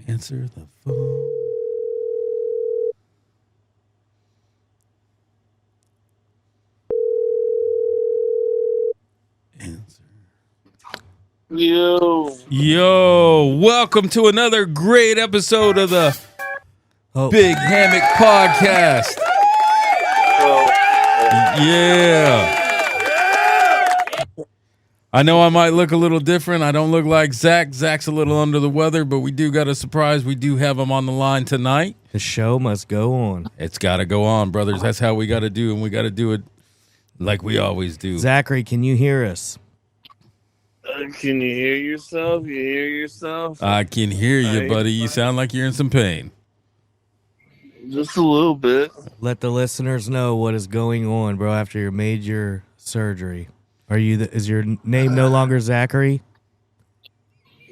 Answer the phone. Answer. Yo, welcome to another great episode of the Big Hammock Podcast. Yeah. I know I might look a little different. I don't look like Zach. Zach's a little under the weather, but we do got a surprise. We do have him on the line tonight. The show must go on. It's got to go on, brothers. That's how we got to do, and we got to do it like we always do. Zachary, can you hear us? Can you hear yourself? You hear yourself? I can hear you, buddy. You sound like you're in some pain. Just a little bit. Let the listeners know what is going on, bro, after your major surgery. Is your name no longer Zachary?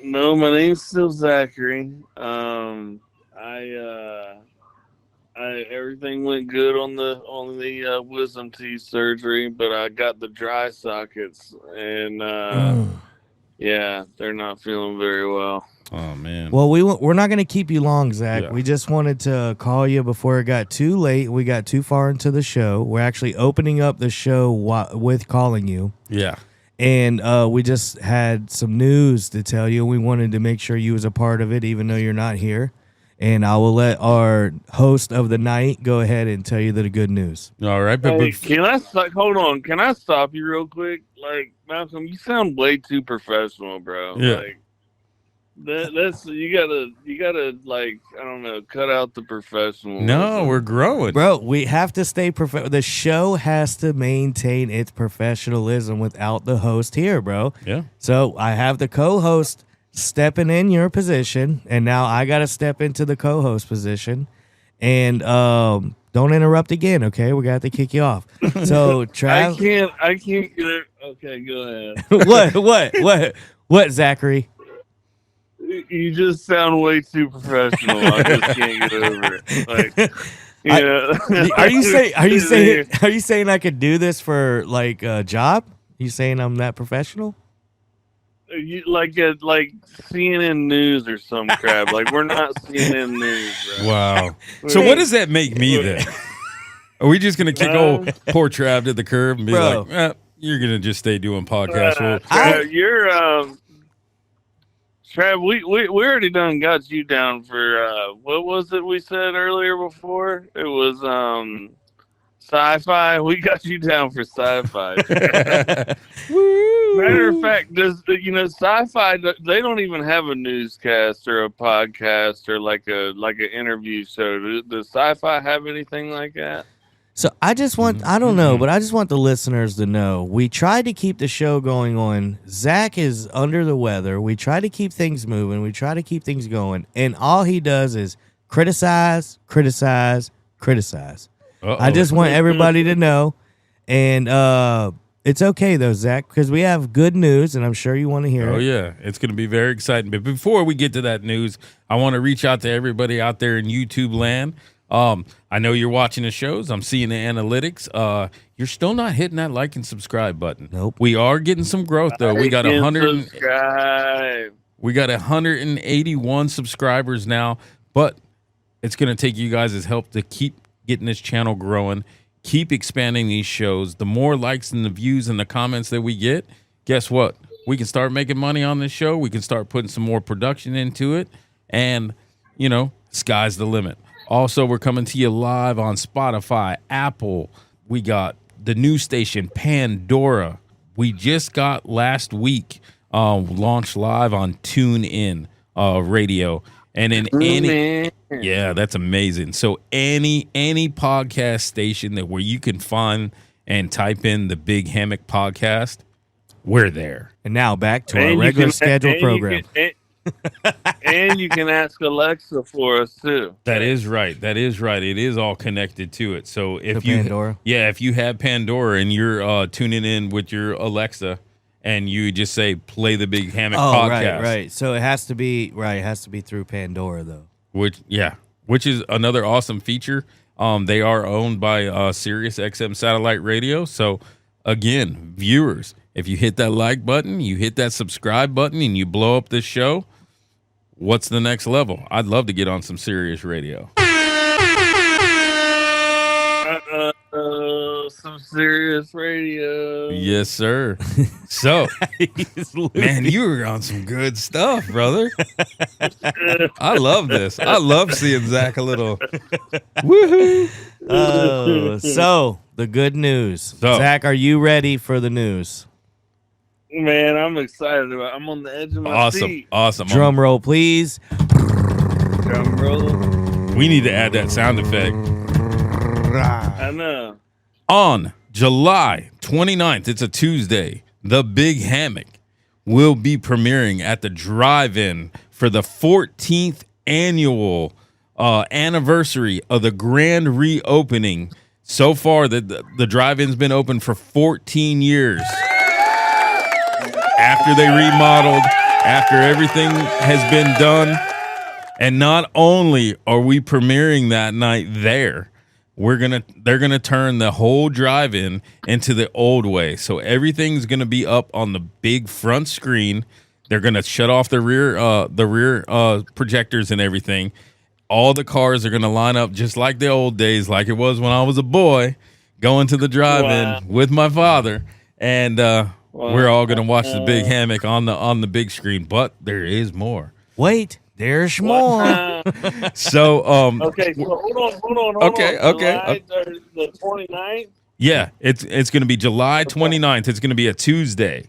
No, my name's still Zachary. Everything went good on the wisdom teeth surgery, but I got the dry sockets, and yeah, they're not feeling very well. Oh man. Well, we're not going to keep you long, Zach. Yeah. We just wanted to call you before it got too late. We got too far into the show. We're actually opening up the show with calling you. Yeah. And we just had some news to tell you. We wanted to make sure you was a part of it, even though you're not here. And I will let our host of the night go ahead and tell you the good news. All right. Hey, hold on. Can I stop you real quick? Like, Malcolm, you sound way too professional, bro. Yeah. Like, that's you gotta like, I don't know, cut out the professional. No, we're growing. Bro, we have to stay the show has to maintain its professionalism without the host here, bro. Yeah. So I have the co-host stepping in your position, and now I got to step into the co-host position. And don't interrupt again, okay? We got to kick you off. So, Trav, I can't get it. Okay, go ahead. What, Zachary? You just sound way too professional. I just can't get over it. Like, yeah. Are you saying I could do this for like a job? You saying I'm that professional? You like CNN News or some crap. Like, we're not CNN News, bro. Wow. So what does that make me then? Are we just gonna kick old poor Trav to the curb and be like, you're gonna just stay doing podcasts? Trav, we already done got you down for what was it we said earlier before? It was sci-fi. We got you down for sci-fi. Matter of fact, sci-fi, they don't even have a newscast or a podcast or like an interview show. Does sci-fi have anything like that? So I just want, I don't know, but I just want the listeners to know, we tried to keep the show going on. Zach is under the weather. We try to keep things moving. We try to keep things going. And all he does is criticize. Uh-oh. I just want everybody to know. And it's okay, though, Zach, because we have good news, and I'm sure you want to hear it. Oh, yeah. It's going to be very exciting. But before we get to that news, I want to reach out to everybody out there in YouTube land. I know you're watching the shows. I'm seeing the analytics. You're still not hitting that like and subscribe button. Nope. We are getting some growth though. We got 181 subscribers now, but it's going to take you guys' help to keep getting this channel growing, keep expanding these shows. The more likes and the views and the comments that we get, guess what? We can start making money on this show. We can start putting some more production into it, and sky's the limit. Also, we're coming to you live on Spotify, Apple. We got the new station, Pandora. We just got last week launched live on TuneIn Radio. And in that's amazing. So any podcast station where you can find and type in the Big Hammock Podcast, we're there. And now back to our regular scheduled program. And you can ask Alexa for us too. That is right. That is right. It is all connected to it. So if To Pandora? if you have Pandora and you're tuning in with your Alexa, and you just say play the Big Hammock podcast, right. So it has to be It has to be through Pandora, though. which is another awesome feature. They are owned by Sirius XM satellite radio. So again, viewers, if you hit that like button, you hit that subscribe button, and you blow up this show, what's the next level? I'd love to get on some Sirius radio. Some serious radio. Yes, sir. So, man, you were on some good stuff, brother. I love this. I love seeing Zach a little woohoo. So the good news. So- Zach, are you ready for the news? Man, I'm excited about. I'm on the edge of my seat. Awesome. Drum roll, please. Drum roll. We need to add that sound effect. I know. On July 29th, it's a Tuesday, The Big Hammock will be premiering at the drive-in for the 14th annual anniversary of the grand reopening. So far, the drive-in's been open for 14 years. After they remodeled, after everything has been done, and not only are we premiering that night there, they're gonna turn the whole drive-in into the old way. So everything's gonna be up on the big front screen. They're gonna shut off the rear projectors and everything. All the cars are gonna line up just like the old days, like it was when I was a boy, going to the drive-in with my father, and we're all gonna watch the Big Hammock on the big screen. But there is more. Wait, there's more. So Okay, so hold on. Okay. July the 29th. Yeah, it's going to be July 29th. It's going to be a Tuesday.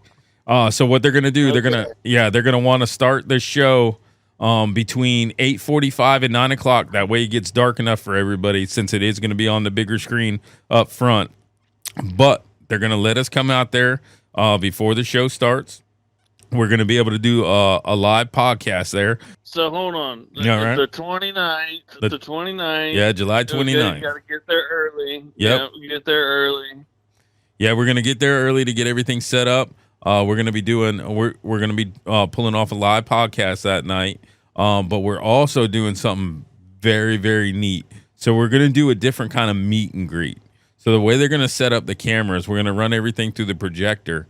So what they're going to do, they're going to want to start the show between 8:45 and 9 o'clock. That way it gets dark enough for everybody, since it is going to be on the bigger screen up front. But they're going to let us come out there before the show starts. We're going to be able to do a live podcast there. So hold on. Yeah, right. The 29th. The 29th. Yeah, July 29th. You got to get there early. Yep. Yeah, get there early. Yeah, we're going to get there early to get everything set up. We're going to be pulling off a live podcast that night. But we're also doing something very, very neat. So we're going to do a different kind of meet and greet. So the way they're going to set up the cameras, we're going to run everything through the projector.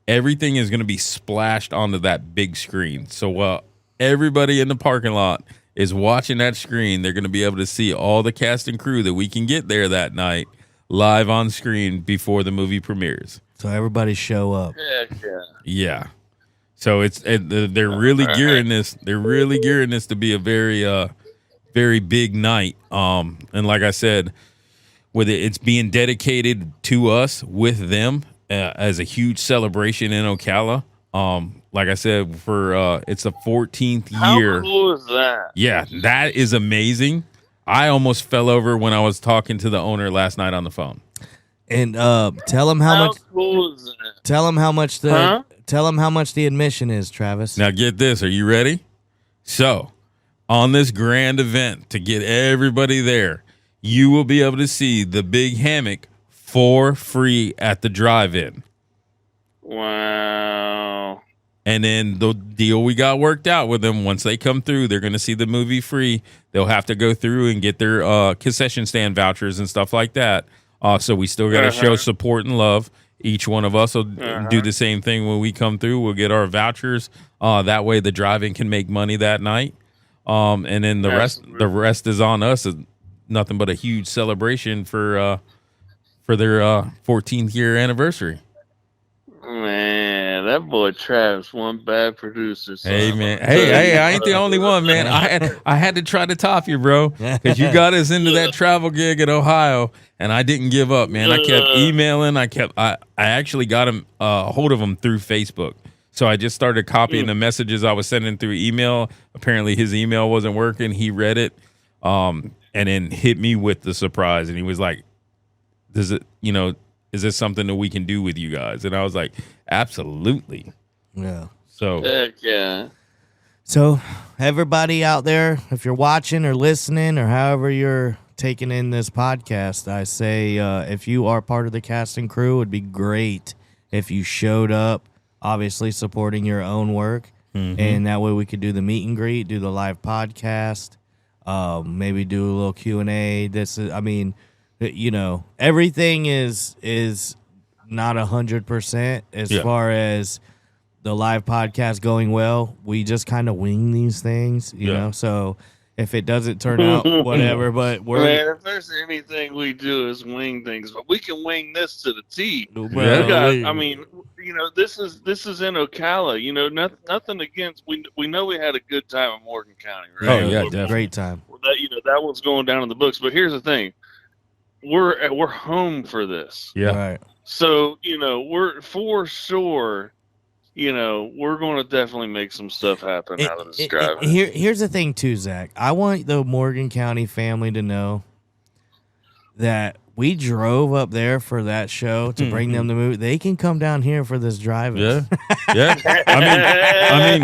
Everything is going to be splashed onto that big screen. So everybody in the parking lot is watching that screen. They're going to be able to see all the cast and crew that we can get there that night live on screen before the movie premieres. So everybody show up. Heck yeah. Yeah. So they're really gearing this. They're really gearing this to be a very very big night. And like I said, with it's being dedicated to us with them. As a huge celebration in Ocala. Like I said, for it's the 14th year. How cool is that? Yeah, that is amazing. I almost fell over when I was talking to the owner last night on the phone. And tell him how much. Cool is that? Tell him how much the admission is, Travis. Now get this. Are you ready? So, on this grand event, to get everybody there, you will be able to see the Big Hammock for free at the drive-in. Wow. And then the deal we got worked out with them, once they come through, they're going to see the movie free. They'll have to go through and get their concession stand vouchers and stuff like that. So we still got to show support and love. Each one of us will do the same thing when we come through. We'll get our vouchers. That way the drive-in can make money that night. And then the rest is on us. It's nothing but a huge celebration for their 14th year anniversary. Man, that boy Travis, one bad producer. Son. Hey man, hey, I ain't the only one, man. I had to try to top you, bro, because you got us into that travel gig in Ohio, and I didn't give up, man. I kept emailing. I actually got him hold of him through Facebook. So I just started copying the messages I was sending through email. Apparently his email wasn't working. He read it, and then hit me with the surprise, and he was like, "Does it, is this something that we can do with you guys?" And I was like, absolutely. Yeah. So heck yeah. So, everybody out there, if you're watching or listening or however you're taking in this podcast, I say if you are part of the cast and crew, it'd be great if you showed up, obviously supporting your own work. And that way we could do the meet and greet, do the live podcast, maybe do a little Q&A. Everything is not 100% as far as the live podcast going well. We just kind of wing these things, you know. So if it doesn't turn out, whatever. But if there's anything we do is wing things, but we can wing this to the T. This is in Ocala. Nothing against. We know we had a good time in Morgan County, right? Oh yeah, definitely. Great time. That one's going down in the books. But here's the thing: we're home for this. Yeah. Right. So we're for sure. We're going to definitely make some stuff happen out of this driving. Here's the thing, too, Zach. I want the Morgan County family to know that we drove up there for that show to bring them the movie. They can come down here for this driving. Yeah. I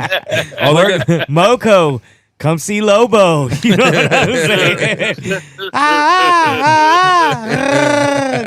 mean, Moco, come see Lobo. You know what I'm saying?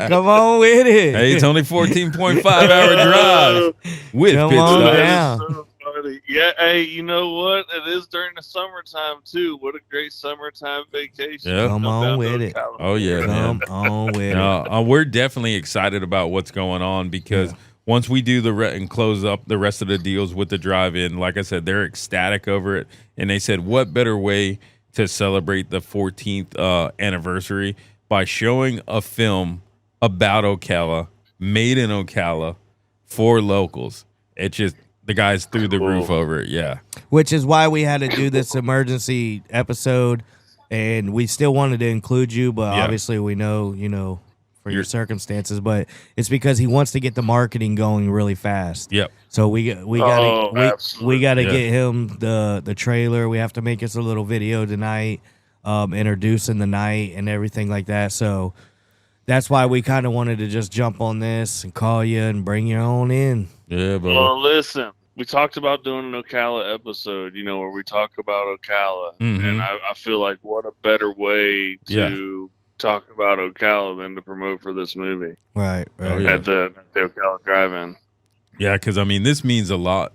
Come on with it. Hey, it's only 14.5 hour drive with Come pit on stops. down. So funny. Yeah, hey, you know what? It is during the summertime too. What a great summertime vacation. Yeah. Come on with it. Oh yeah, man. Come on with it. We're definitely excited about what's going on because once we do and close up the rest of the deals with the drive-in, like I said, they're ecstatic over it, and they said, "What better way to celebrate the 14th anniversary by showing a film about Ocala, made in Ocala, for locals?" It just the guys threw the roof over it. Yeah, Which is why we had to do this emergency episode, and we still wanted to include you, but obviously we know, for your circumstances, but it's because he wants to get the marketing going really fast. Yep. So we got to get him the trailer. We have to make us a little video tonight, introducing the night and everything like that. So that's why we kind of wanted to just jump on this and call you and bring you on in. Yeah, but Well, listen, we talked about doing an Ocala episode, where we talk about Ocala, and I feel like what a better way to talk about Ocala than to promote for this movie. Right. At the Ocala Drive-In. yeah, because this means a lot.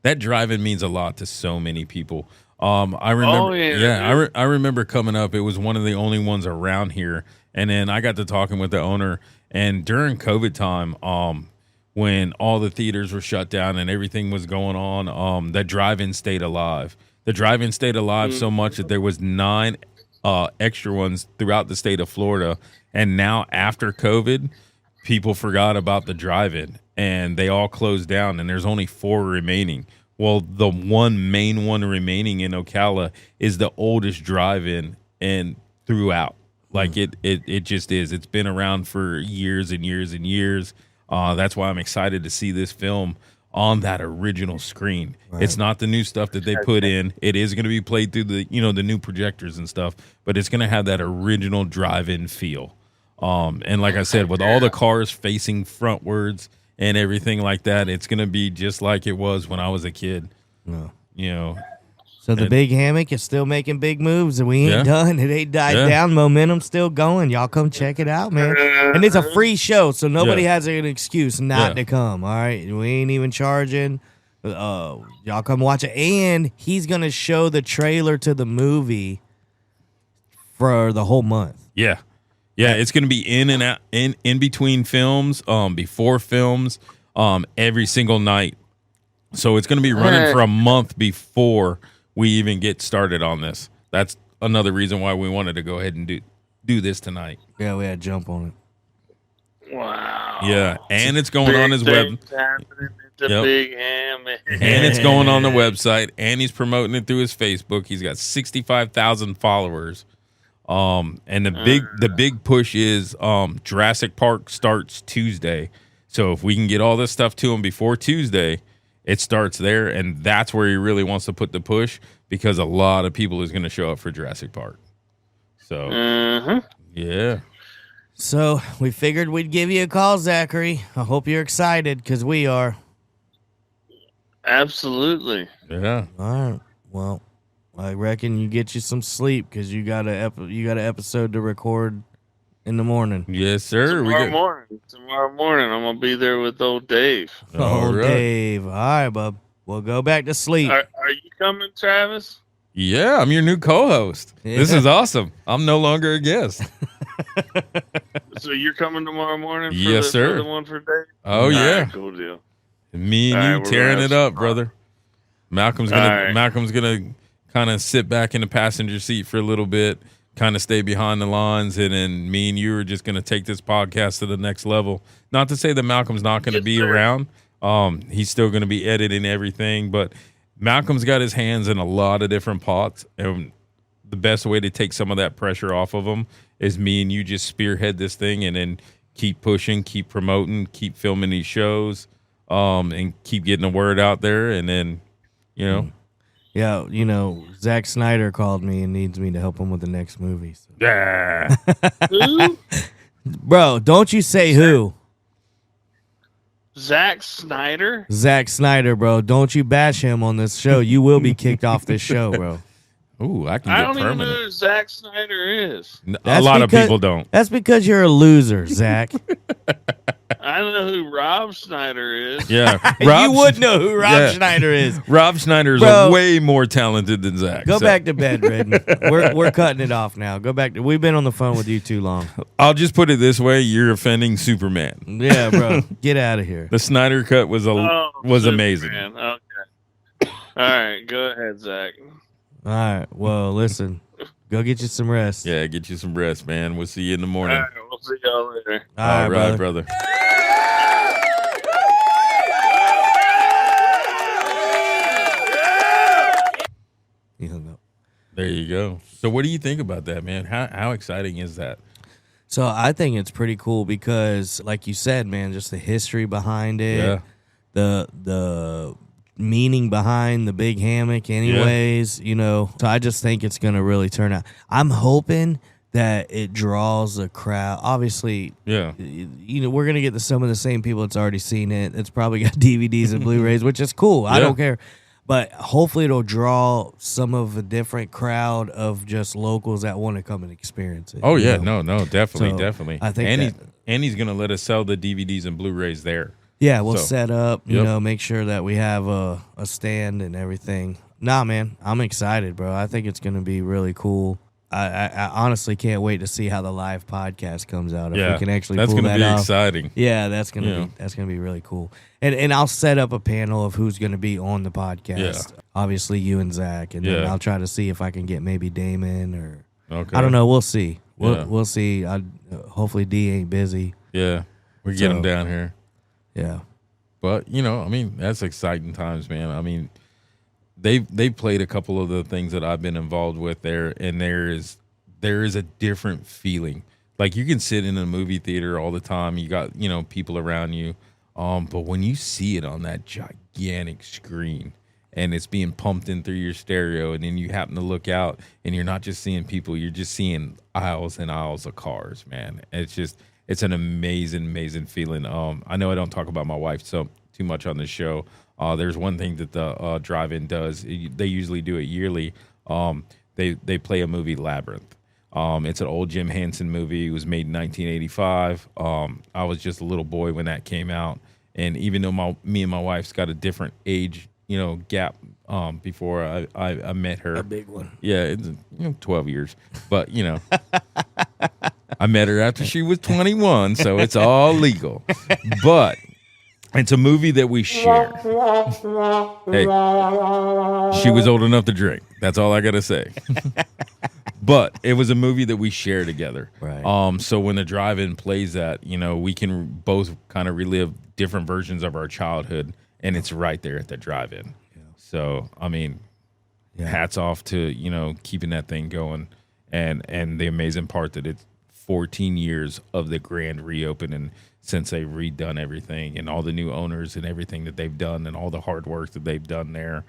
That drive-in means a lot to so many people. I remember. I remember coming up. It was one of the only ones around here, and then I got to talking with the owner. And during COVID time, when all the theaters were shut down and everything was going on, that drive-in stayed alive. The drive-in stayed alive so much that there was 9 extra ones throughout the state of Florida. And now after COVID, people forgot about the drive-in and they all closed down, and there's only 4 remaining. Well, the main one remaining in Ocala is the oldest drive-in and throughout. Like it just is. It's been around for years and years and years. That's why I'm excited to see this film on that original screen. Right. It's not the new stuff that they put in. It is going to be played through the new projectors and stuff, but it's going to have that original drive-in feel. And like I said, with all the cars facing frontwards and everything like that, it's going to be just like it was when I was a kid. So the big Hammock is still making big moves, and we ain't done. It ain't died down. Momentum's still going. Y'all come check it out, man. And it's a free show, so nobody has an excuse not to come, all right? We ain't even charging. Y'all come watch it. And he's going to show the trailer to the movie for the whole month. Yeah. Yeah, it's going to be in and out, in between films, before films, every single night. So it's going to be running for a month before we even get started on this. That's another reason why we wanted to go ahead and do this tonight. Yeah, we had to jump on it. Wow. Yeah, and it's going on his web. Big Hammock. And it's going on the website, and he's promoting it through his Facebook. He's got 65,000 followers. And the big push is Jurassic Park starts Tuesday. So if we can get all this stuff to him before Tuesday, it starts there, and that's where he really wants to put the push, because a lot of people is going to show up for Jurassic Park. So, yeah. So we figured we'd give you a call, Zachary. I hope you're excited, because we are. Absolutely. Yeah. All right. Well, I reckon you get you some sleep because you got an episode to record in the morning. Yes, sir. Tomorrow morning, I'm gonna be there with old Dave. Oh, right. Dave. All right, bub. We'll go back to sleep. Are you coming, Travis? Yeah, I'm your new co-host. Yeah. This is awesome. I'm no longer a guest. So you're coming tomorrow morning? Yes, sir. For the one for Dave? Oh, All yeah. right, cool deal. Me and All you right, we're tearing gonna it have up, some brother. Malcolm's gonna kind of sit back in the passenger seat for a little bit, kind of stay behind the lines, and then me and you are just gonna take this podcast to the next level. Not to say that Malcolm's not gonna be around. He's still gonna be editing everything, but Malcolm's got his hands in a lot of different pots, and the best way to take some of that pressure off of him is me and you just spearhead this thing and then keep pushing, keep promoting, keep filming these shows, and keep getting the word out there. And then, Yeah, Zack Snyder called me and needs me to help him with the next movie. So. yeah. Who? Bro, don't you say who. Zack Snyder? Zack Snyder, bro. Don't you bash him on this show. You will be kicked off this show, bro. Ooh, I can I get don't even know permanent. who Zack Snyder is. A lot of people don't. That's because you're a loser, Zach. I don't know who Rob Schneider is. Yeah, You would know who Rob Schneider is. Rob Schneider is Bro, way more talented than Zach. Go back to bed, Redden. We're cutting it off now. Go back to. We've been on the phone with you too long. I'll just put it this way: you're offending Superman. Yeah, bro. Get out of here. The Snyder cut was amazing. Okay. All right, go ahead, Zach. All right. Well, listen. Go get you some rest. Yeah, get you some rest, man. We'll see you in the morning. All right, we'll see y'all later. All right, brother. He hung up. There you go. So what do you think about that, man? How exciting is that? So I think it's pretty cool because, like you said, man, just the history behind it, Yeah. the meaning behind the big hammock anyways, So I just think it's going to really turn out. I'm hoping that it draws a crowd. Obviously, Yeah. We're going to get some of the same people that's already seen it. It's probably got DVDs and Blu-rays, which is cool. I don't care. But hopefully it'll draw some of a different crowd of just locals that want to come and experience it. Oh, yeah. No, definitely, So, definitely. I think and he's going to let us sell the DVDs and Blu-rays there. Yeah, we'll So, set up, yep. make sure that we have a stand and everything. Nah, man, I'm excited, bro. I think it's going to be really cool. I honestly can't wait to see how the live podcast comes out. If we can actually that's pull gonna that be off. exciting. Yeah, that's gonna be really cool. And I'll set up a panel of who's gonna be on the podcast. Yeah. Obviously, you and Zach, and then Yeah. I'll try to see if I can get maybe Damon or Okay. I don't know. We'll see. Yeah. We'll see. Hopefully, D ain't busy. Yeah, we get him So- down here. Yeah. But that's exciting times, man. I mean, they've played a couple of the things that I've been involved with there, and there is a different feeling. Like you can sit in a movie theater all the time. You got people around you, but when you see it on that gigantic screen and it's being pumped in through your stereo, and then you happen to look out and you're not just seeing people, you're just seeing aisles and aisles of cars, man. It's an amazing feeling. I know I don't talk about my wife too much on the show. There's one thing that the drive-in does. They usually do it yearly. They play a movie, Labyrinth. It's an old Jim Henson movie. It was made in 1985. I was just a little boy when that came out, and even though me and my wife's got a different age, gap before I met her, A big one. yeah, it's 12 years, but I met her after she was 21, so it's all legal. But it's a movie that we share. Hey, she was old enough to drink. That's all I gotta say. But it was a movie that we share together. Right. So when the drive-in plays that, we can both kind of relive different versions of our childhood, and it's right there at the drive-in. Yeah. So I mean, hats off to keeping that thing going, and the amazing part that it's 14 years of the grand reopening since they've redone everything, and all the new owners and everything that they've done, and all the hard work that they've done there.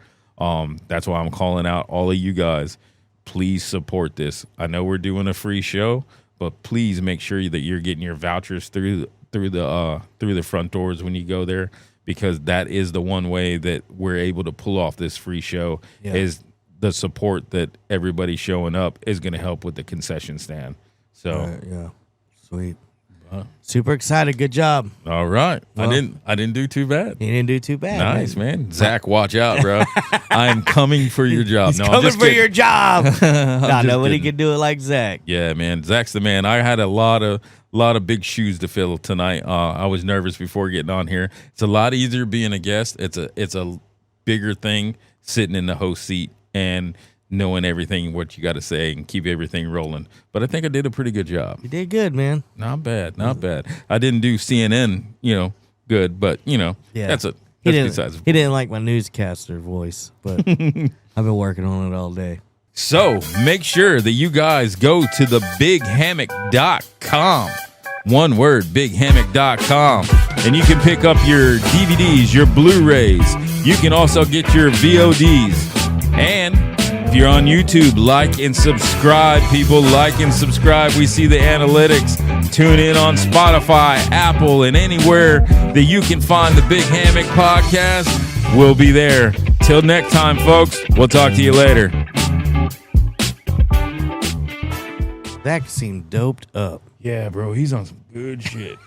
That's why I'm calling out all of you guys. Please support this. I know we're doing a free show, but please make sure that you're getting your vouchers through the front doors when you go there, because that is the one way that we're able to pull off this free show. Yeah. Is the support that everybody's showing up is going to help with the concession stand. So yeah, sweet. Super excited. Good job. All right. Well, I didn't do too bad. You didn't do too bad. Nice, man. Zach, watch out, bro. I am coming for your job. He's coming for your job. Nobody kidding. can do it like Zach. Yeah, man. Zach's the man. I had a lot of big shoes to fill tonight. I was nervous before getting on here. It's a lot easier being a guest. It's a bigger thing sitting in the host seat and knowing everything what you got to say and keep everything rolling. But I think I did a pretty good job. You did good, man. Not bad. I didn't do CNN, good, but that's besides. He didn't like my newscaster voice, but I've been working on it all day. So make sure that you guys go to the bighammock.com. One word, bighammock.com. And you can pick up your DVDs, your Blu-rays. You can also get your VODs. And if you're on YouTube, like and subscribe, people. Like and subscribe. We see the analytics. Tune in on Spotify, Apple, and anywhere that you can find the Big Hammock podcast. We'll be there. Till next time, folks. We'll talk to you later. That seemed doped up. Yeah, bro. He's on some good shit.